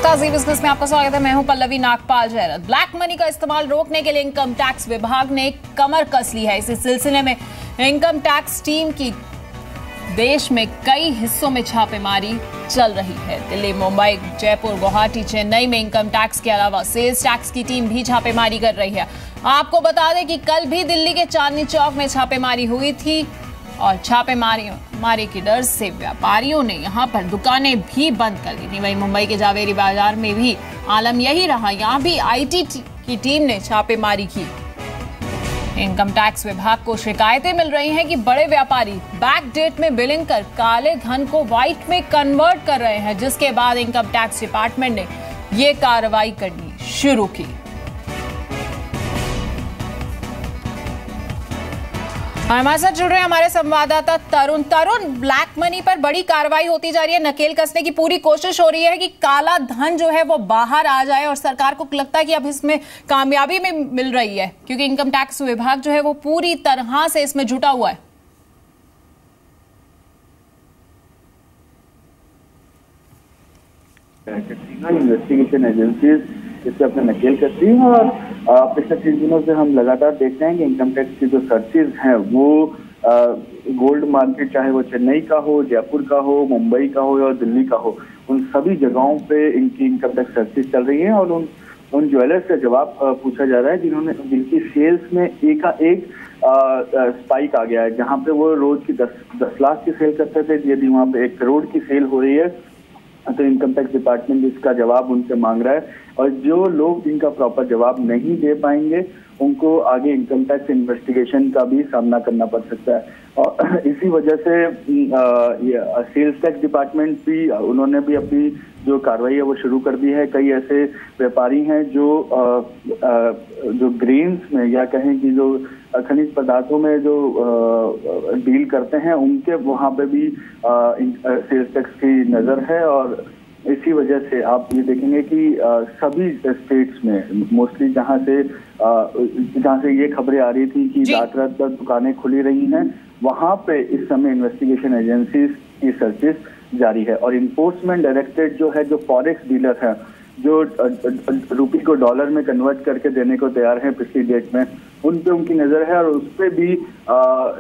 नमस्कार, जी बिजनेस में आपका स्वागत है। मैं हूं पल्लवी नागपाल जयरथ। ब्लैक मनी का इस्तेमाल रोकने के लिए इनकम टैक्स विभाग ने कमर कस ली है। इसी सिलसिले में इनकम टैक्स टीम की देश में कई हिस्सों में छापेमारी चल रही है। दिल्ली, मुंबई, जयपुर, गुवाहाटी, चेन्नई में इनकम टैक्स के अलावा सेल्स टैक्स की टीम भी छापेमारी कर रही है। आपको बता दें कि कल भी दिल्ली के चांदनी चौक में छापेमारी हुई थी और छापेमारी के डर से व्यापारियों ने यहां पर दुकानें भी बंद कर दी थी। वहीं मुंबई के जावेरी बाजार में भी आलम यही रहा। यहां भी आईटी की टीम ने छापेमारी की। इनकम टैक्स विभाग को शिकायतें मिल रही हैं कि बड़े व्यापारी बैक डेट में बिलिंग कर काले धन को व्हाइट में कन्वर्ट कर रहे हैं, जिसके बाद इनकम टैक्स डिपार्टमेंट ने ये कार्रवाई करनी शुरू की। और हमारे साथ जुड़ रहे हैं हमारे संवाददाता तरुण। ब्लैक मनी पर बड़ी कार्रवाई होती जा रही है, नकेल कसने की पूरी कोशिश हो रही है कि काला धन जो है वो बाहर आ जाए, और सरकार को लगता है कि अब इसमें कामयाबी में मिल रही है, क्योंकि इनकम टैक्स विभाग जो है वो पूरी तरह से इसमें जुटा हुआ है। इन्वेस्टिगेशन एजेंसीज इससे अपने नकेल करती हैं और पिछले 3 दिनों से हम लगातार देख रहे हैं कि इनकम टैक्स की जो सर्चेज हैं वो गोल्ड मार्केट, चाहे वो चेन्नई का हो, जयपुर का हो, मुंबई का हो या दिल्ली का हो, उन सभी जगहों पे इनकी इनकम टैक्स सर्चेज चल रही हैं और उन ज्वेलर्स से जवाब पूछा जा रहा है जिनकी सेल्स में एक स्पाइक आ गया है। जहां पे वो रोज की 10 लाख की सेल करते थे, यदि वहां पे 1 करोड़ की सेल हो रही है तो इनकम टैक्स डिपार्टमेंट इसका जवाब उनसे मांग रहा है। और जो लोग इनका प्रॉपर जवाब नहीं दे पाएंगे उनको आगे इनकम टैक्स इन्वेस्टिगेशन का भी सामना करना पड़ सकता है। और इसी वजह से सेल्स टैक्स डिपार्टमेंट भी उन्होंने भी अपनी जो कार्रवाई है वो शुरू कर दी है। कई ऐसे व्यापारी हैं जो ग्रेन्स में या कहें कि जो खनिज पदार्थों में जो डील करते हैं, उनके वहाँ पे भी सेल्स टैक्स की नज़र है। और इसी वजह से आप ये देखेंगे कि सभी स्टेट्स में मोस्टली जहाँ से ये खबरें आ रही थी कि रात भर दुकानें खुली रही हैं, वहाँ पे इस समय इन्वेस्टिगेशन एजेंसीज की सर्चेस जारी है। और इन्फोर्समेंट डायरेक्टरेट जो है, जो फॉरेक्स डीलर है, जो रुपये को डॉलर में कन्वर्ट करके देने को तैयार है पिछली डेट में, उन पे उनकी नजर है और उस पर भी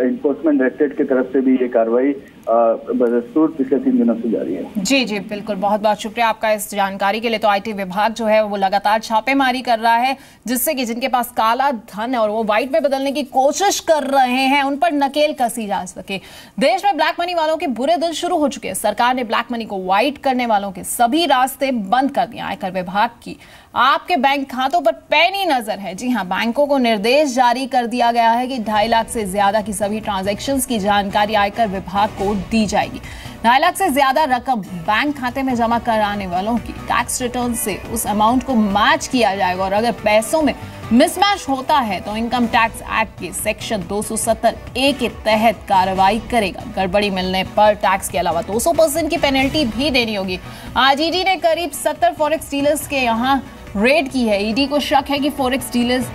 इन्फोर्समेंट डायरेक्टरेट की तरफ से भी ये कार्रवाई बदस्तूर पिछले 3 दिनों से जारी है। जी बिल्कुल, बहुत बहुत शुक्रिया आपका इस जानकारी के लिए। तो आईटी विभाग जो है वो लगातार छापेमारी कर रहा है, जिससे कि जिनके पास काला धन है और वो व्हाइट में बदलने की कोशिश कर रहे हैं, उन पर नकेल कसी जा सके। देश में ब्लैक मनी वालों के बुरे दिन शुरू हो चुके हैं। सरकार ने ब्लैक मनी को व्हाइट करने वालों के सभी रास्ते बंद कर दिए। आयकर विभाग की आपके बैंक खातों पर पैनी नजर है। जी हां, बैंकों को निर्देश जारी कर दिया गया है कि 2.5 लाख से ज्यादा की सभी ट्रांजैक्शंस की जानकारी आयकर विभाग को दी जाएगी। 2.5 लाख से ज्यादा रकम बैंक खाते में जमा कराने वालों की टैक्स रिटर्न से उस अमाउंट को मैच किया जाएगा, और अगर पैसों में मिसमैच होता है तो इनकम टैक्स एक्ट के सेक्शन 270A के तहत कार्रवाई करेगा। गड़बड़ी मिलने पर टैक्स के अलावा 200% की पेनल्टी भी देनी होगी। आज ईडी ने करीब 70 फॉरेक्स डीलर्स के यहाँ रेड की है। ईडी को शक है कि फॉरेक्स डीलर्स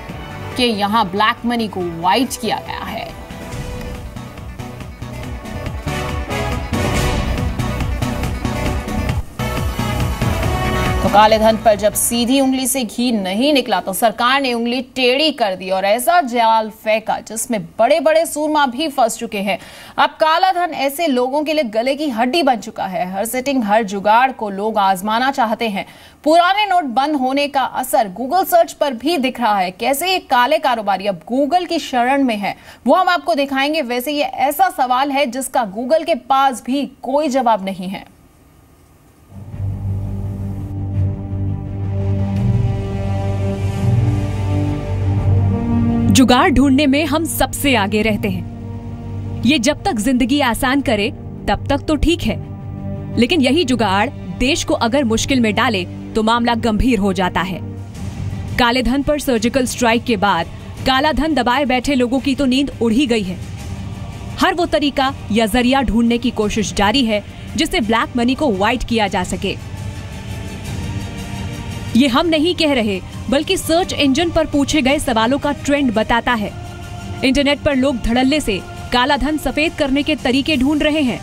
के यहाँ ब्लैक मनी को व्हाइट किया गया है। तो काले धन पर जब सीधी उंगली से घी नहीं निकला तो सरकार ने उंगली टेढ़ी कर दी और ऐसा जाल फेंका जिसमें बड़े बड़े सूरमा भी फंस चुके हैं। अब काला धन ऐसे लोगों के लिए गले की हड्डी बन चुका है। हर सेटिंग, हर जुगाड़ को लोग आजमाना चाहते हैं। पुराने नोट बंद होने का असर गूगल सर्च पर भी दिख रहा है। कैसे ये काले कारोबारी अब गूगल की शरण में है, वो हम आपको दिखाएंगे। वैसे ये ऐसा सवाल है जिसका गूगल के पास भी कोई जवाब नहीं है। जुगाड़ ढूंढने में हम सबसे आगे रहते हैं। ये जब तक जिंदगी आसान करे तब तक तो ठीक है, लेकिन यही जुगाड़ देश को अगर मुश्किल में डाले तो मामला गंभीर हो जाता है। काले धन पर सर्जिकल स्ट्राइक के बाद काला धन दबाए बैठे लोगों की तो नींद उड़ ही गई है। हर वो तरीका या जरिया ढूंढने की कोशिश जारी है जिससे ब्लैक मनी को व्हाइट किया जा सके। ये हम नहीं कह रहे, बल्कि सर्च इंजन पर पूछे गए सवालों का ट्रेंड बताता है। इंटरनेट पर लोग धड़ल्ले से काला धन सफेद करने के तरीके ढूंढ रहे हैं।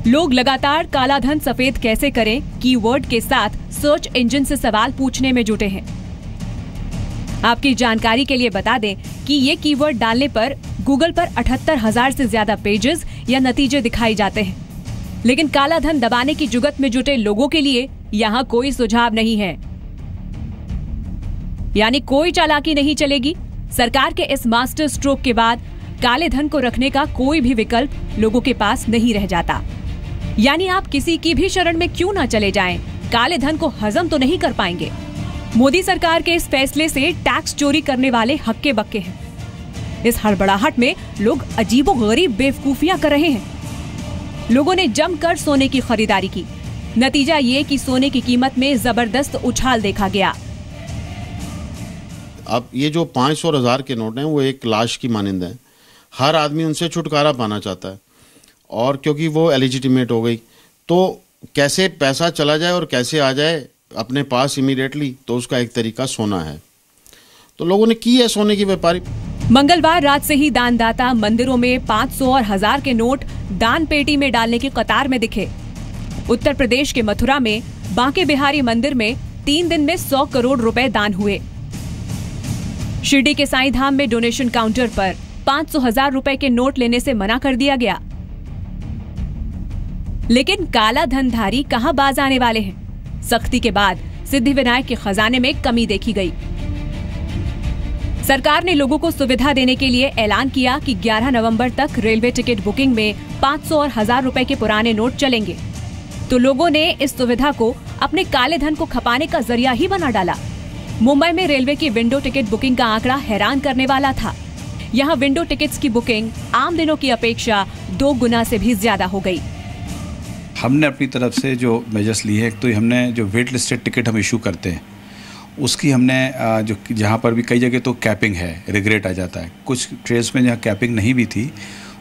लोग लगातार काला धन सफेद कैसे करें कीवर्ड के साथ सर्च इंजन से सवाल पूछने में जुटे हैं। आपकी जानकारी के लिए बता दें कि ये कीवर्ड डालने पर गूगल पर 78,000 से ज्यादा पेजेस या नतीजे दिखाई जाते हैं, लेकिन काला धन दबाने की जुगत में जुटे लोगों के लिए यहाँ कोई सुझाव नहीं है, यानी कोई चालाकी नहीं चलेगी। सरकार के इस मास्टर स्ट्रोक के बाद काले धन को रखने का कोई भी विकल्प लोगों के पास नहीं रह जाता। यानी आप किसी की भी शरण में क्यों ना चले जाएं, काले धन को हजम तो नहीं कर पाएंगे। मोदी सरकार के इस फैसले से टैक्स चोरी करने वाले हक्के बक्के हैं। इस हड़बड़ाहट में लोग अजीबोगरीब बेवकूफियां कर रहे हैं। लोगों ने जमकर सोने की खरीदारी की। नतीजा ये कि सोने की कीमत में जबरदस्त उछाल देखा गया। अब ये जो 500 और 1000 के नोट हैं वो एक लाश की मानिंद है। हर आदमी उनसे छुटकारा पाना चाहता है, और क्योंकि वो एलिजिटिमेट हो गई तो कैसे पैसा चला जाए और कैसे आ जाए अपने पास इमीडिएटली, तो उसका एक तरीका सोना है। तो लोगों ने की है सोने की व्यापारी। मंगलवार रात से ही दानदाता मंदिरों में 500 और 1000 के नोट दान पेटी में डालने की कतार में दिखे। उत्तर प्रदेश के मथुरा में बांके बिहारी मंदिर में 3 दिन में 100 करोड़ रुपए दान हुए। शिरडी के साईं धाम में डोनेशन काउंटर पर 500,000 रुपए के नोट लेने से मना कर दिया गया। लेकिन काला धनधारी कहां बाज आने वाले हैं? सख्ती के बाद सिद्धिविनायक के खजाने में कमी देखी गई। सरकार ने लोगों को सुविधा देने के लिए ऐलान किया कि 11 नवंबर तक रेलवे टिकट बुकिंग में 500 और 1000 रुपए के पुराने नोट चलेंगे। तो लोगों ने इस सुविधा को अपने काले धन को खपाने का जरिया ही बना डाला। मुंबई में रेलवे की विंडो टिकट बुकिंग का आंकड़ा हैरान करने वाला था। यहाँ विंडो टिकट्स की बुकिंग आम दिनों की अपेक्षा 2 गुना से भी ज्यादा हो गई। हमने अपनी तरफ से जो मेजर्स लिए हैं, तो हमने जो वेट लिस्टेड टिकट हम इशू करते हैं उसकी हमने जो जहाँ पर भी कई जगह तो कैपिंग है, रिग्रेट आ जाता है। कुछ ट्रेन्स में जहाँ कैपिंग नहीं भी थी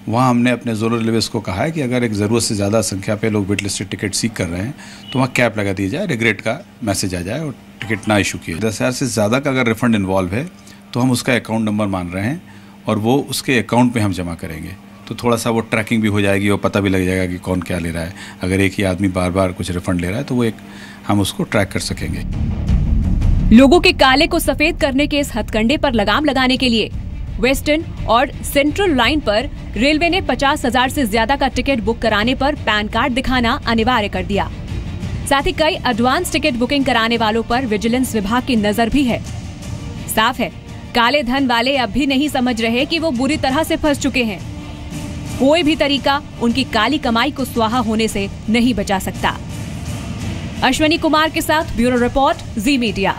वहाँ हमने अपने जोनल रेलवेज को कहा है कि अगर एक ज़रूरत से ज़्यादा संख्या पे लोग वेट लिस्टेड टिकट सीख कर रहे हैं तो वहाँ कैप लगा दी जाए, रिग्रेट का मैसेज आ जाए और टिकट ना इशू किए। 10,000 से ज़्यादा का अगर रिफंड इन्वॉल्व है तो हम उसका अकाउंट नंबर मान रहे हैं और वो उसके अकाउंट में हम जमा करेंगे, तो थोड़ा सा वो ट्रैकिंग भी हो जाएगी और पता भी लग जाएगा कि कौन क्या ले रहा है। अगर एक ही आदमी बार बार कुछ रिफंड ले रहा है तो वो एक हम उसको ट्रैक कर सकेंगे। लोगों के काले को सफेद करने के इस हथकंडे पर लगाम लगाने के लिए वेस्टर्न और सेंट्रल लाइन पर रेलवे ने 50,000 से ज्यादा का टिकट बुक कराने पर पैन कार्ड दिखाना अनिवार्य कर दिया। साथ ही कई एडवांस टिकट बुकिंग कराने वालों पर विजिलेंस विभाग की नजर भी है। साफ है, काले धन वाले अब भी नहीं समझ रहे कि वो बुरी तरह से फंस चुके हैं। कोई भी तरीका उनकी काली कमाई को स्वाहा होने से नहीं बचा सकता। अश्वनी कुमार के साथ ब्यूरो रिपोर्ट, जी मीडिया।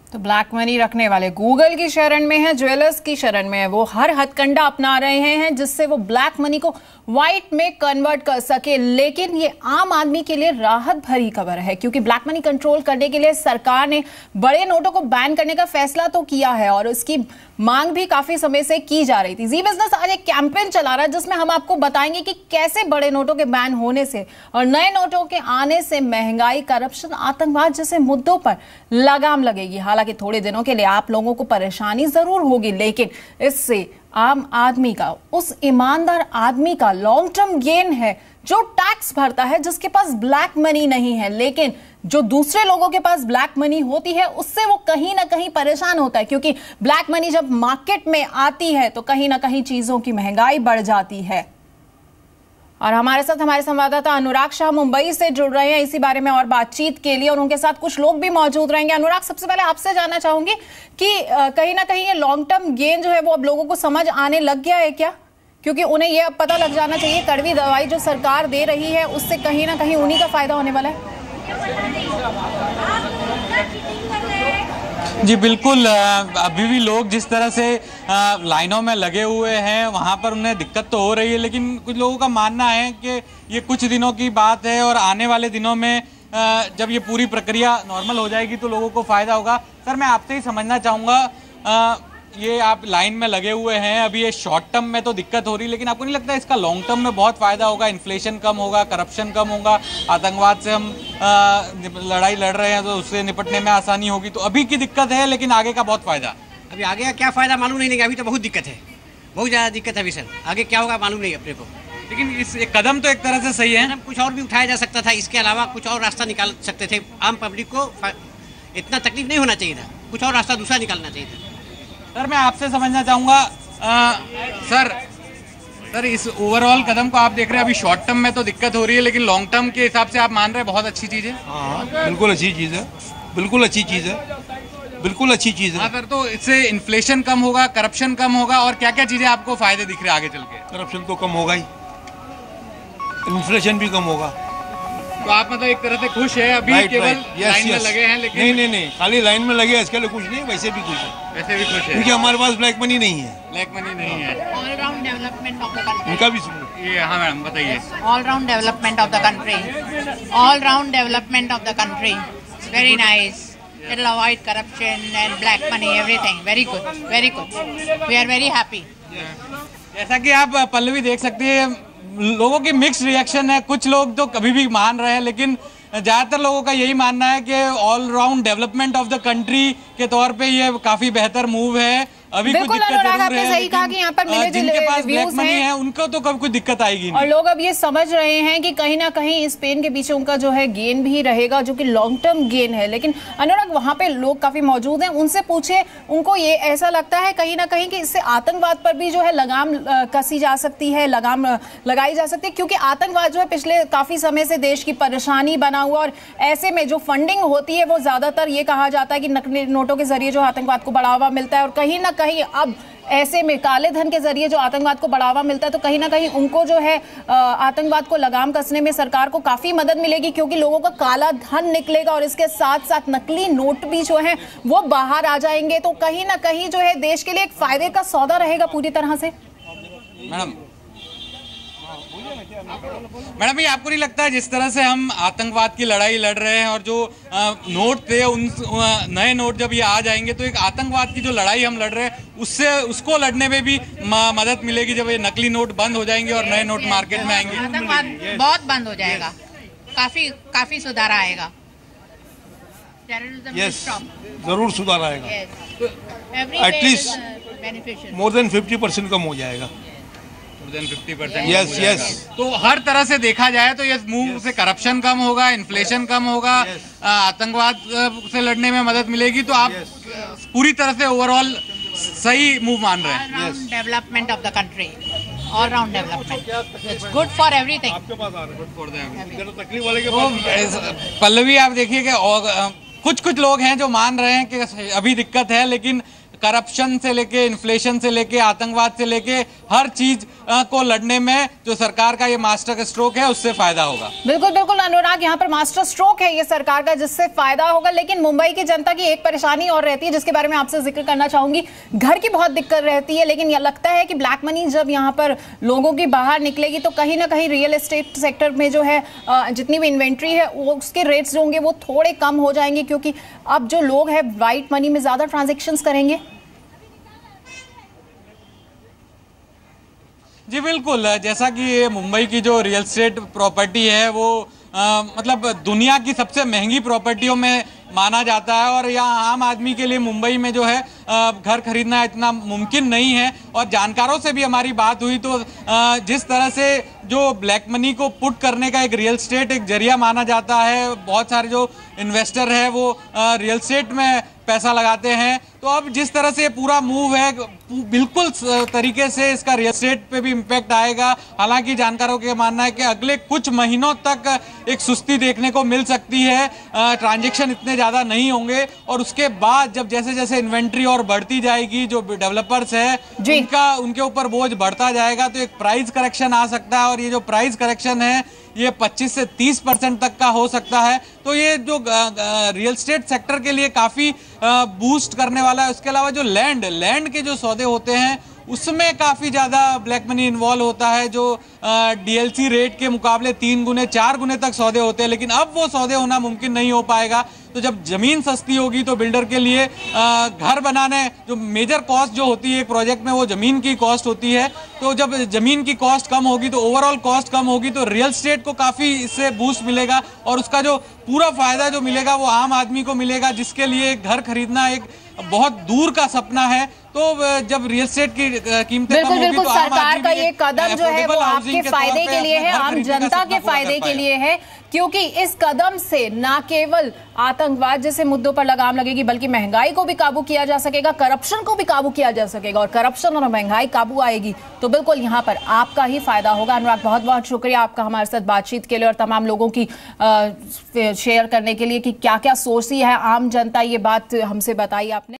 तो ब्लैक मनी रखने वाले गूगल की शरण में है, ज्वेलर्स की शरण में है। वो हर हथकंडा अपना रहे हैं जिससे वो ब्लैक मनी को व्हाइट में कन्वर्ट कर सके। लेकिन ये आम आदमी के लिए राहत भरी खबर है, क्योंकि ब्लैक मनी कंट्रोल करने के लिए सरकार ने बड़े नोटों को बैन करने का फैसला तो किया है और उसकी मांग भी काफी समय से की जा रही थी। जी बिजनेस आज एक कैंपेन चला रहा है जिसमें हम आपको बताएंगे कि कैसे बड़े नोटों के बैन होने से और नए नोटों के आने से महंगाई, करप्शन, आतंकवाद जैसे मुद्दों पर लगाम लगेगी। हालांकि थोड़े दिनों के लिए आप लोगों को परेशानी जरूर होगी, लेकिन इससे आम आदमी का, उस ईमानदार आदमी का लॉन्ग टर्म गेन है जो टैक्स भरता है, जिसके पास ब्लैक मनी नहीं है। लेकिन जो दूसरे लोगों के पास ब्लैक मनी होती है उससे वो कहीं ना कहीं परेशान होता है, क्योंकि ब्लैक मनी जब मार्केट में आती है तो कहीं ना कहीं चीजों की महंगाई बढ़ जाती है। और हमारे साथ हमारे संवाददाता अनुराग शाह मुंबई से जुड़ रहे हैं इसी बारे में और बातचीत के लिए, और उनके साथ कुछ लोग भी मौजूद रहेंगे। अनुराग, सबसे पहले आपसे जानना चाहूंगी कि कहीं ना कहीं ये लॉन्ग टर्म गेन जो है वो अब लोगों को समझ आने लग गया है क्या? क्योंकि उन्हें ये अब पता लग जाना चाहिए कड़वी दवाई जो सरकार दे रही है उससे कहीं ना कहीं उन्हीं का फायदा होने वाला है। जी बिल्कुल, अभी भी लोग जिस तरह से लाइनों में लगे हुए हैं वहाँ पर उन्हें दिक्कत तो हो रही है, लेकिन कुछ लोगों का मानना है कि ये कुछ दिनों की बात है और आने वाले दिनों में जब ये पूरी प्रक्रिया नॉर्मल हो जाएगी तो लोगों को फ़ायदा होगा। सर, मैं आपसे ही समझना चाहूँगा, ये आप लाइन में लगे हुए हैं, अभी ये शॉर्ट टर्म में तो दिक्कत हो रही है, लेकिन आपको नहीं लगता इसका लॉन्ग टर्म में बहुत फ़ायदा होगा? इन्फ्लेशन कम होगा, करप्शन कम होगा, आतंकवाद से हम लड़ाई लड़ रहे हैं तो उससे निपटने में आसानी होगी। तो अभी की दिक्कत है लेकिन आगे का बहुत फ़ायदा। अभी आगे का क्या फ़ायदा मालूम नहीं, लेकिन अभी तो बहुत दिक्कत है, बहुत ज़्यादा दिक्कत है अभी सर। आगे क्या होगा मालूम नहीं अपने को। लेकिन इस एक कदम तो एक तरह से सही है। कुछ और भी उठाया जा सकता था, इसके अलावा कुछ और रास्ता निकाल सकते थे। आम पब्लिक को इतना तकलीफ नहीं होना चाहिए था, कुछ और रास्ता दूसरा निकालना चाहिए था। सर मैं आपसे समझना चाहूँगा सर इस ओवरऑल कदम को आप देख रहे हैं, अभी शॉर्ट टर्म में तो दिक्कत हो रही है, लेकिन लॉन्ग टर्म के हिसाब से आप मान रहे हैं बहुत अच्छी चीज़ है? हाँ बिल्कुल अच्छी चीज़ है, बिल्कुल अच्छी चीज़ है, बिल्कुल अच्छी चीज़ है। हाँ सर, तो इससे इन्फ्लेशन कम होगा, करप्शन कम होगा, और क्या क्या चीज़ें आपको फायदे दिख रहे हैं आगे चल के? करप्शन तो कम होगा ही, इन्फ्लेशन भी कम होगा। तो आप मतलब एक तरह से खुश है अभी? केवल लाइन में लगे हैं लेकिन? नहीं, खाली लाइन में लगे इसके लिए खुश नहीं, वैसे भी खुश है। वैसे भी खुश है क्योंकि हमारे पास ब्लैक मनी नहीं है। ब्लैक मनी नहीं है। All round development of the country. उनका भी सुनो। ये हाँ मैडम बताइए। All round development of the country, all round development of the country, very nice. It'll avoid corruption and black money, everything. Very good, very good. We are very happy. जैसा कि आप पल्लवी देख सकती है, लोगों की मिक्स रिएक्शन है। कुछ लोग तो कभी भी मान रहे हैं, लेकिन ज़्यादातर लोगों का यही मानना है कि all round development of the country के तौर पे ये काफ़ी बेहतर मूव है। अभी कुछ दिक्कत जरूर है, सही कहा कि यहाँ पर मिले जिनके पास ब्लैक व्यूज मनी हैं है उनको तो कभी कुछ दिक्कत आएगी नहीं। और लोग अब ये समझ रहे हैं कि कहीं ना कहीं इस पेन के पीछे उनका जो है गेन भी रहेगा, जो कि लॉन्ग टर्म गेन है। लेकिन अनुराग, वहां पे लोग काफी मौजूद हैं, उनसे पूछे, उनको ये ऐसा लगता है कहीं ना कहीं कि इससे आतंकवाद पर भी जो है लगाम कसी जा सकती है, लगाम लगाई जा सकती है, क्योंकि आतंकवाद जो है पिछले काफी समय से देश की परेशानी बना हुआ, और ऐसे में जो फंडिंग होती है वो ज्यादातर ये कहा जाता है कि नकली नोटों के जरिए जो आतंकवाद को बढ़ावा मिलता है, और कहीं ना कहीं अब ऐसे में काले धन के जरिए जो आतंकवाद को बढ़ावा मिलता है, तो कहीं ना कहीं उनको जो है आतंकवाद को लगाम कसने में सरकार को काफी मदद मिलेगी, क्योंकि लोगों का काला धन निकलेगा और इसके साथ साथ नकली नोट भी जो है वो बाहर आ जाएंगे। तो कहीं ना कहीं जो है देश के लिए एक फायदे का सौदा रहेगा पूरी तरह से। मैडम ये आपको नहीं लगता है जिस तरह से हम आतंकवाद की लड़ाई लड़ रहे हैं, और जो नोट थे उन नए नोट जब ये आ जाएंगे, तो एक आतंकवाद की जो लड़ाई हम लड़ रहे हैं उसको लड़ने में भी मदद मिलेगी जब ये नकली नोट बंद हो जाएंगे और नए नोट मार्केट में आएंगे? आतंकवाद बहुत बंद हो जाएगा, काफी सुधार आएगा। जरूर सुधार आएगा, एटलीस्ट मोर देन 50% कम हो जाएगा। 50%? यस। तो हर तरह से देखा जाए तो ये मूव से करप्शन कम होगा, इन्फ्लेशन कम होगा, आतंकवाद से लड़ने में मदद मिलेगी। तो आप पूरी तरह से ओवरऑल सही मूव मान रहे हैं? Development of the country, all round development, it's good for everything. Pallavi आप देखिए कि कुछ लोग हैं जो मान रहे हैं कि अभी दिक्कत है, लेकिन करप्शन से लेके, इन्फ्लेशन से लेके, आतंकवाद से लेके हर चीज को लड़ने में जो सरकार का ये मास्टर स्ट्रोक है उससे फायदा होगा। बिल्कुल अनुराग, यहाँ पर मास्टर स्ट्रोक है ये सरकार का, जिससे फायदा होगा। लेकिन मुंबई की जनता की एक परेशानी और रहती है जिसके बारे में आपसे जिक्र करना चाहूंगी। घर की बहुत दिक्कत रहती है, लेकिन यह लगता है कि ब्लैक मनी जब यहाँ पर लोगों की बाहर निकलेगी तो कहीं ना कहीं रियल एस्टेट सेक्टर में जो है जितनी भी इन्वेंट्री है वो उसके रेट्स जो होंगे वो थोड़े कम हो जाएंगे, क्योंकि अब जो लोग हैं व्हाइट मनी में ज्यादा ट्रांजेक्शन्स करेंगे। जी बिल्कुल, जैसा कि मुंबई की जो रियल एस्टेट प्रॉपर्टी है वो मतलब दुनिया की सबसे महंगी प्रॉपर्टियों में माना जाता है, और यहाँ आम आदमी के लिए मुंबई में जो है घर खरीदना इतना मुमकिन नहीं है। और जानकारों से भी हमारी बात हुई तो जिस तरह से जो ब्लैक मनी को पुट करने का एक रियल एस्टेट एक जरिया माना जाता है, बहुत सारे जो इन्वेस्टर है वो रियल एस्टेट में पैसा लगाते हैं, तो अब जिस तरह से पूरा मूव है बिल्कुल तरीके से इसका रियल एस्टेट पे भी इम्पैक्ट आएगा। हालांकि जानकारों का मानना है कि अगले कुछ महीनों तक एक सुस्ती देखने को मिल सकती है, ट्रांजैक्शन इतने ज़्यादा नहीं होंगे, और उसके बाद जब जैसे जैसे इन्वेंट्री और बढ़ती जाएगी, जो डेवलपर्स है उनके ऊपर बोझ बढ़ता जाएगा, तो एक प्राइस करेक्शन आ सकता है। और ये जो प्राइस करेक्शन है ये 25 से 30% तक का हो सकता है। तो ये जो रियल एस्टेट सेक्टर के लिए काफ़ी बूस्ट करने वाला है। उसके अलावा जो लैंड के जो सौदे होते हैं उसमें काफ़ी ज़्यादा ब्लैक मनी इन्वॉल्व होता है, जो डीएलसी रेट के मुकाबले 3 गुने 4 गुने तक सौदे होते हैं, लेकिन अब वो सौदे होना मुमकिन नहीं हो पाएगा। तो जब ज़मीन सस्ती होगी तो बिल्डर के लिए घर बनाने जो मेजर कॉस्ट जो होती है एक प्रोजेक्ट में वो ज़मीन की कॉस्ट होती है, तो जब ज़मीन की कॉस्ट कम होगी तो ओवरऑल कॉस्ट कम होगी, तो रियल एस्टेट को काफ़ी इससे बूस्ट मिलेगा, और उसका जो पूरा फ़ायदा जो मिलेगा वो आम आदमी को मिलेगा, जिसके लिए घर खरीदना एक बहुत दूर का सपना है। तो जब रियल एस्टेट की कीमतें कम होगी बिल्कुल तो सरकार का ये कदम जो है वो आपके फायदे के लिए है, आम जनता के फायदे के लिए है, क्योंकि इस कदम से ना केवल आतंकवाद जैसे मुद्दों पर लगाम लगेगी बल्कि महंगाई को भी काबू किया जा सकेगा, करप्शन को भी काबू किया जा सकेगा, और करप्शन और महंगाई काबू आएगी तो बिल्कुल यहाँ पर आपका ही फायदा होगा। अनुराग, बहुत बहुत शुक्रिया आपका हमारे साथ बातचीत के लिए और तमाम लोगों की शेयर करने के लिए कि क्या क्या सोचती है आम जनता, ये बात हमसे बताई आपने।